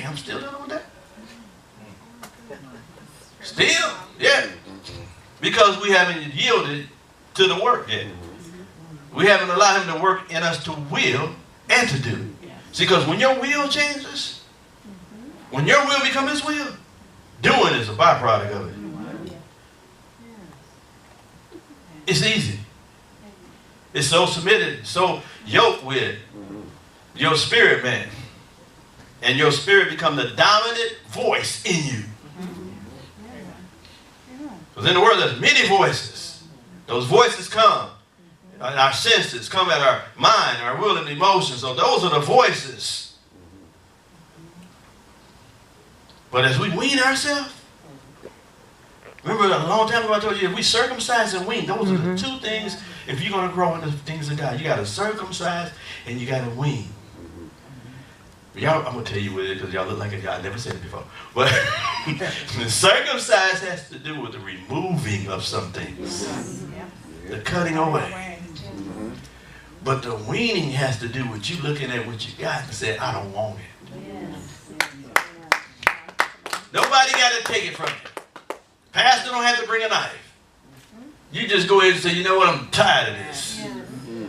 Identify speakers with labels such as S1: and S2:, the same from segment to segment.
S1: dang, I'm still dealing with that. Still, yeah. Because we haven't yielded to the work yet. We haven't allowed him to work in us to will and to do. See, because when your will changes, when your will becomes his will, doing is a byproduct of it. It's easy. It's so submitted, so yoked with your spirit, man. And your spirit become the dominant voice in you. Because in the world there's many voices. Those voices come. Our senses come at our mind, our will and emotions. So those are the voices. But as we wean ourselves, remember a long time ago I told you, if we circumcise and wean, those are the two things. If you're going to grow in the things of God, you got to circumcise and you got to wean. Y'all, I'm going to tell you what it is because y'all look like y'all never said it before. But the circumcise has to do with the removing of some things. The cutting away. But the weaning has to do with you looking at what you got and saying, I don't want it. Nobody got to take it from you. Pastor don't have to bring a knife. You just go ahead and say, you know what, I'm tired of this.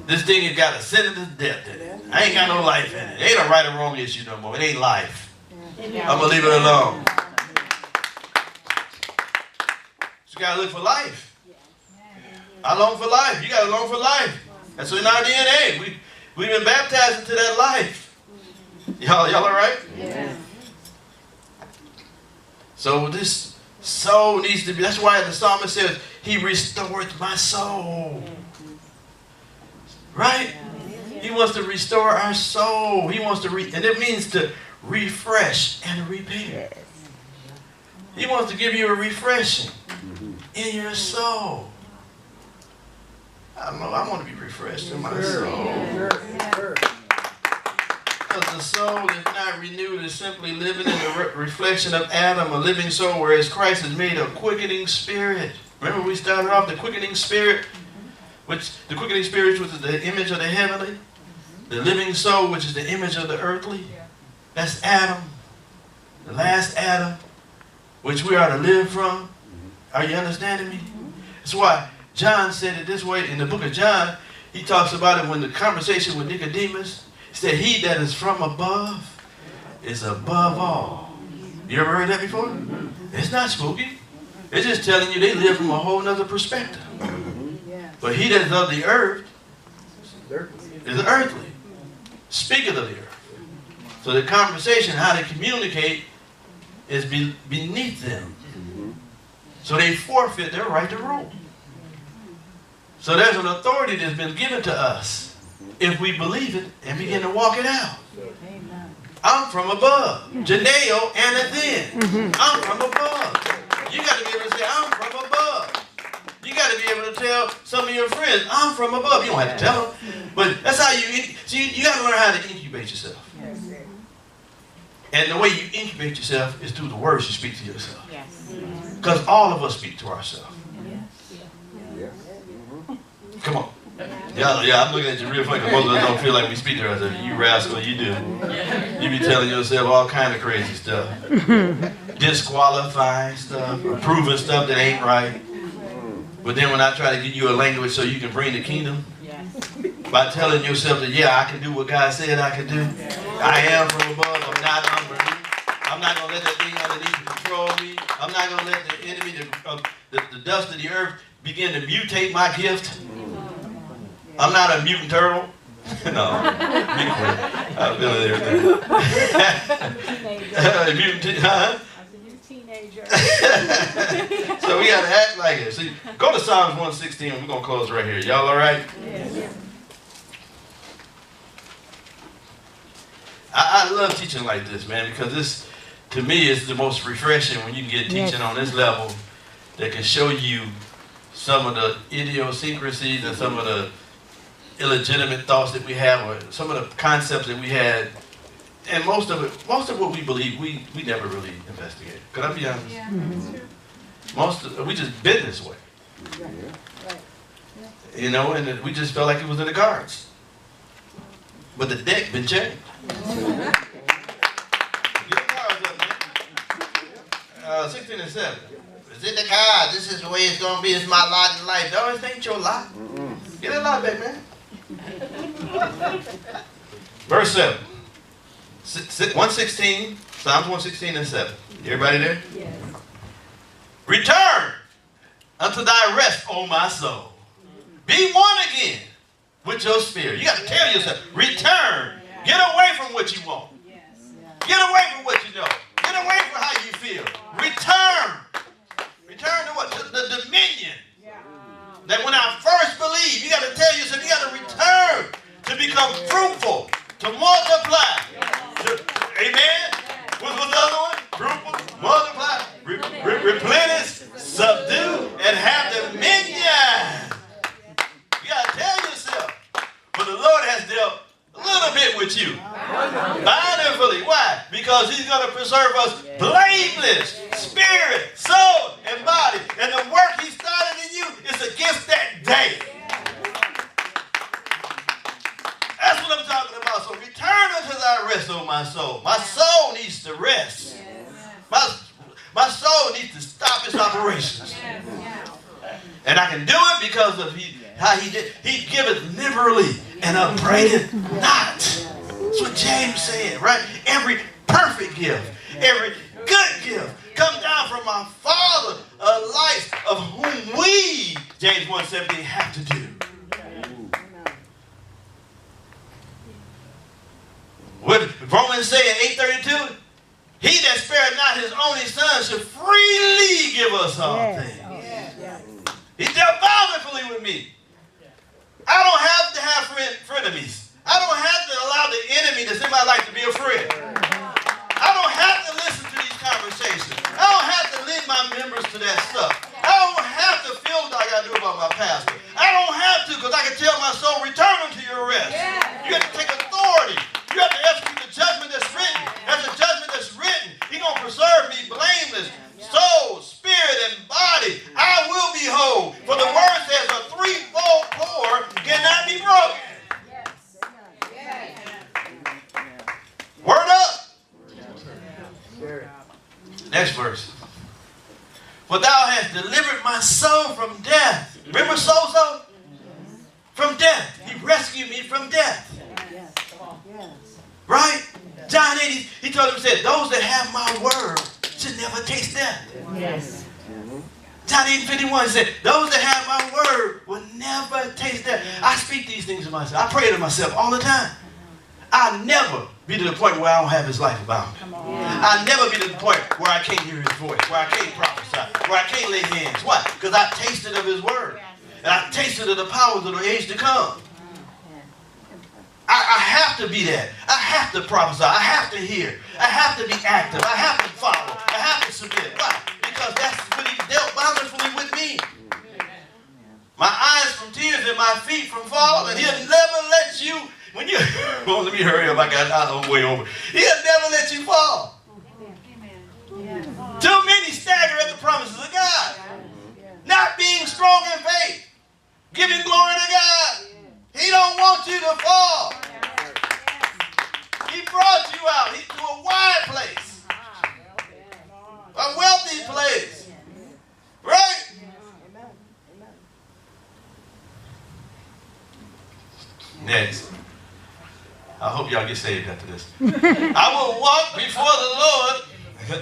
S1: This thing has got a sentence of death in it. I ain't got no life in it. It ain't a right or wrong issue no more. It ain't life. I'm going to leave it alone. So you got to look for life. I long for life. You got to long for life. That's in our DNA. We've been baptized into that life. Y'all all right? Yeah. So this soul needs to be, that's why the psalmist says, he restored my soul. Right? He wants to restore our soul. He wants to, and it means to refresh and repair. He wants to give you a refreshing in your soul. I don't know, I want to be refreshed in my soul. Because the soul is not renewed, it's simply living in the reflection of Adam, a living soul, whereas Christ has made a quickening spirit. Remember we started off the quickening spirit, which is the image of the heavenly, the living soul, which is the image of the earthly. That's Adam, the last Adam, which we are to live from. Are you understanding me? That's why John said it this way in the book of John. He talks about it when the conversation with Nicodemus. He said, he that is from above is above all. You ever heard that before? It's not spooky. It's just telling you they live from a whole nother perspective. But he that is of the earth is earthly. Speaketh of the earth. So the conversation, how they communicate, is beneath them. So they forfeit their right to rule. So there's an authority that's been given to us if we believe it and begin to walk it out. I'm from above. Janeo Anathin. I'm from above. You got to be able to say, I'm from above. You got to be able to tell some of your friends, I'm from above. You don't have to tell them. But that's how you, see, you got to learn how to incubate yourself. And the way you incubate yourself is through the words you speak to yourself. Because all of us speak to ourselves. Come on. Yeah, I'm looking at you real funny because most of us don't feel like we speak to ourselves. You rascal, you do. You be telling yourself all kind of crazy stuff. Disqualifying stuff, or proving stuff that ain't right. But then when I try to give you a language so you can bring the kingdom, by telling yourself that, yeah, I can do what God said I can do. I am from above, I'm not underneath. I'm not going to let that thing underneath control me. I'm not going to let the enemy, the dust of the earth, begin to mutate my gift. I'm not a mutant turtle. No, be quick. I'm feeling everything. Mutant, huh?
S2: Teenager.
S1: So we got to act like it. See, go to Psalms 116. We're going to close right here. Y'all all right?
S2: Yes.
S1: I love teaching like this, man, because this, to me, is the most refreshing when you can get teaching on this level that can show you some of the idiosyncrasies and some of the illegitimate thoughts that we have, or some of the concepts that we had. And most of what we believe, we never really investigated. Could I be honest?
S2: Yeah.
S1: We just been this way. You know, and we just felt like it was in the cards. But the deck been changed. Get a card 16 and 7. Is it the God? This is the way it's going to be. It's my lot in life. No, it ain't your lot. Get that lot back, man. Verse 7. 116. Psalms 116 and 7. Everybody there? Yes. Return unto thy rest, O my soul. Be one again with your spirit. You got to tell yourself, return. Get away from what you want. Get away from what you know. Get away from how you feel. Return. Return to what? To the dominion. That when I first believed, you got to tell yourself, you got to return to become fruitful, to multiply. Amen? What's the other one? Fruitful, multiply, replenish, subdue, and have dominion. You got to tell yourself, but the Lord has dealt a little bit with you. Bountifully. Why? Because he's going to preserve us blameless, spirit, soul, and body. And the work he started in you is against that day. That's what I'm talking about. So return unto thy rest, O my soul. My soul needs to rest. My soul needs to stop its operations. And I can do it because of how he did. He giveth liberally and upbraideth not. That's what James said, right? Every perfect gift, every good gift come down from my Father of lights, of whom we, James 1:17, have to do. What Romans say in 8:32? He that spared not his only son should freely give us all things. He dealt bountifully with me. I don't have to have frenemies. I don't have to allow the enemy that's in my life to be a friend. I don't have to listen to these conversations. I don't have to lead my members to that stuff. I don't have to feel like I do about my pastor. I don't have to, because I can tell my soul, return unto your rest. You have to take authority. You have to execute the judgment that's written. As the judgment that's written, he's going to preserve me blameless. Soul, spirit, and body, I will be whole. For the word says a threefold cord cannot be broken. Word up. Next verse. For thou hast delivered my soul from death. Remember sozo? From death. He rescued me from death. Right? John 8, he told him, said, those that have my word should never taste death. Yes. John 8:51 said, those that have my word will never taste death. I speak these things to myself. I pray to myself all the time. I'll never be to the point where I don't have his life about me. I'll never be to the point where I can't hear his voice, where I can't prophesy, where I can't lay hands. Why? Because I tasted of his word. And I tasted of the powers of the age to come. I have to be that. I have to prophesy. I have to hear. I have to be active. I have to follow. I have to submit. Why? Because that's what he dealt bountifully with me. My eyes from tears and my feet from fall. And he'll never let you, when you, well, let me hurry up. I'm way over. He'll never let you fall. Too many stagger at the promises of God. Not being strong in faith. Giving glory to God. He don't want you to fall. He brought you out to a wide place. A wealthy place. Right? Next. I hope y'all get saved after this. I will walk before the Lord.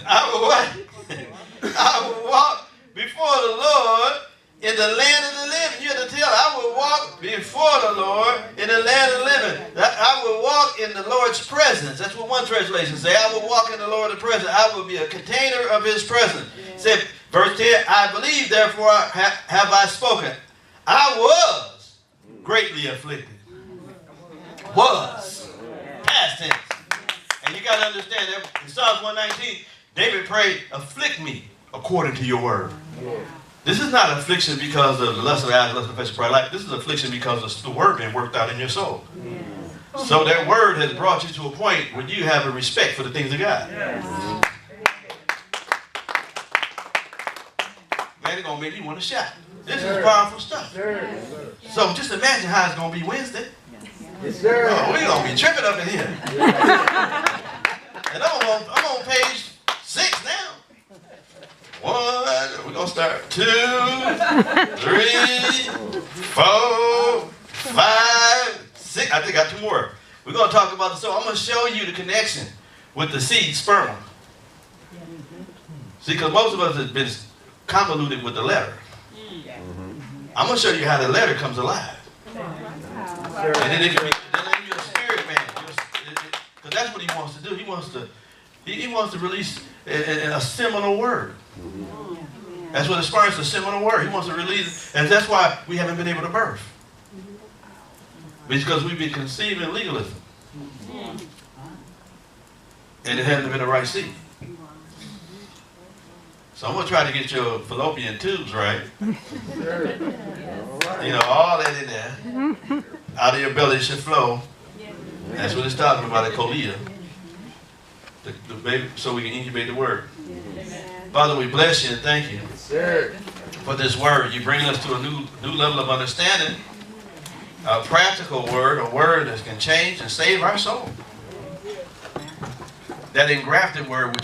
S1: I will walk before the Lord in the land of the living. You have to tell, I will walk before the Lord in the land of the living. I will walk in the Lord's presence. That's what one translation says. I will walk in the Lord's presence. I will be a container of his presence. Said, verse 10, I believe, therefore have I spoken. I was greatly afflicted. Was. Past tense. And you got to understand that in Psalms 119, David prayed, afflict me according to your word. This is not affliction because of the lust of the eyes, lust of the flesh, pride life. This is affliction because of the word being worked out in your soul. So that word has brought you to a point where you have a respect for the things of God. Man, it's going to make you want to shout. This is powerful stuff. So just imagine how it's going to be Wednesday. Yes, sir. Oh, we're going to be tripping up in here. And I'm on page 6 now. 1. We're going to start. 2, 3, 4, 5, 6. I think I got 2 more. We're going to talk about the soul. I'm going to show you the connection with the seed sperma. See, because most of us have been convoluted with the letter. I'm going to show you how the letter comes alive. And then it can be your spirit man. Because that's what he wants to do. He wants to release a seminal word. That's what the sperm is, a seminal word. He wants to release it. And that's why we haven't been able to birth. Because we've been conceived in legalism. And it hasn't been the right seed. So I'm going to try to get your fallopian tubes right. You know, all that in there. Out of your belly should flow. That's what it's talking about at Kolia. The baby, so we can incubate the word. Father, we bless you and thank you for this word. You bring us to a new level of understanding. A practical word, a word that can change and save our soul. That engrafted word.